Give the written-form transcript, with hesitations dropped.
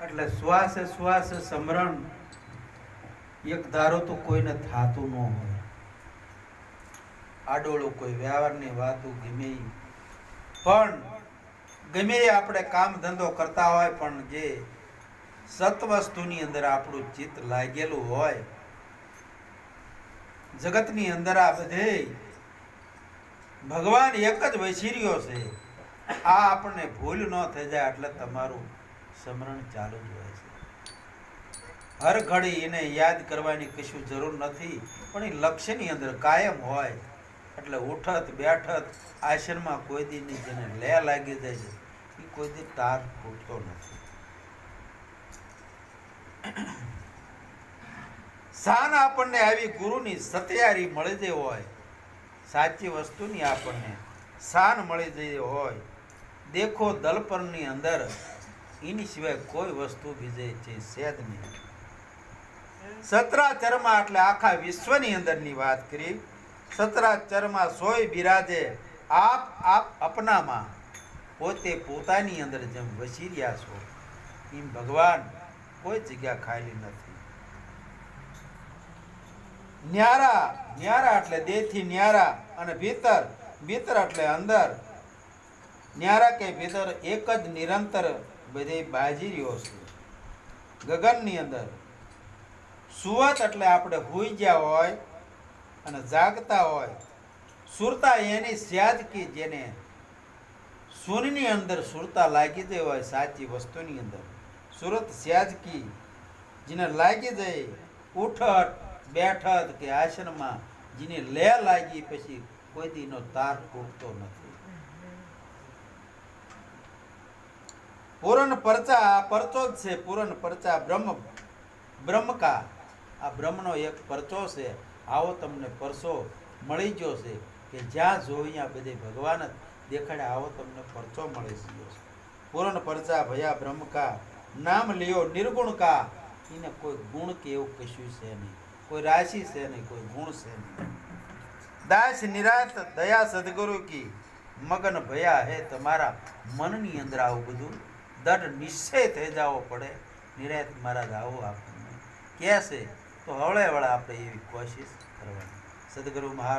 એટલે શ્વાસે શ્વાસે સમરણ એક ધારો તો કોઈને થાતું ન હોય. આડોળું કોઈ વ્યવહારની વાતો ગમે ઈ. પણ ગમે એ આપણે કામ ધંધો કરતા હોય પણ જે સત વસ્તુની અંદર આપણું ચિત્ત લાગેલું હોય, જગતની અંદર આ બધે ભગવાન એક જ વસી રહ્યો છે, આ આપણને ભૂલ ન થઈ જાય એટલે તમારું સ્મરણ ચાલુ જ હોય છે. હર ઘડી એને યાદ કરવાની કશું જરૂર નથી, પણ એ લક્ષ્યની અંદર કાયમ હોય એટલે ઉઠત બેઠત આસનમાં કોઈ દી ની જેને લે લાગી જાય છે એ કોઈ દી તાર ફૂટતો નથી. શાન આપણને આવી ગુરુની સત્યારી મળી જઈ હોય, સાચી વસ્તુની આપણને શાન મળી જઈ હોય, દેખો દલપરની અંદર એની સિવાય કોઈ વસ્તુ બીજે છે સેજ નહીં. સતરાચરમાં એટલે આખા વિશ્વની અંદરની વાત કરી. સતરાચરમાં સોય બિરાજે આપ આપ અપનામાં, પોતે પોતાની અંદર જેમ વસી રહ્યા છો એમ ભગવાન કોઈ જગ્યા ખાલી નથી. ન્યારા ન્યારા એટલે દેહથી ન્યારા અને ભીતર ભીતર એટલે અંદર. ન્યારા કે ભીતર એક જ નિરંતર બધે બાજી રહ્યો છે ગગનની અંદર. સુવત એટલે આપણે હુઈ ગયા હોય અને જાગતા હોય. સુરતા એની સ્યાજ કી જેને શૂન્યની અંદર સુરતા લાગી જાય હોય, સાચી વસ્તુની અંદર સુરત સ્યાજ કી જેને લાગી જાય, ઉઠટ બેઠત કે આસનમાં જેને લે લાગી પછી કોઈ દીનો તાર તૂટતો નથી. પૂરણ પરચા આ પરચો જ છે. પૂરણ પરચા બ્રહ્મકા આ બ્રહ્મનો એક પરચો છે. આવો તમને પરચો મળી ગયો છે કે જ્યાં જોઈ ત્યાં બધે ભગવાન જ દેખાડે, આવો તમને પરચો મળી ગયો છે. પૂરણ પરચા ભયા બ્રહ્મકા નામ લ્યો નિર્ગુણ કા. એને કોઈ ગુણ કે એવું કશું છે નહીં, કોઈ રાશિ છે નહીં, કોઈ ગુણ છે નહીં. દાસ નિરાત દયા સદગુરુ કી મગન ભયા હે. તમારા મનની અંદર આવું બધું દઢ નિશ્ચય થઈ જવો પડે. નિરાત મહારાજ આવું આપણને કહે છે તો હવળે વળે આપણે એવી કોશિશ કરવાની. સદગુરુ મહારાજ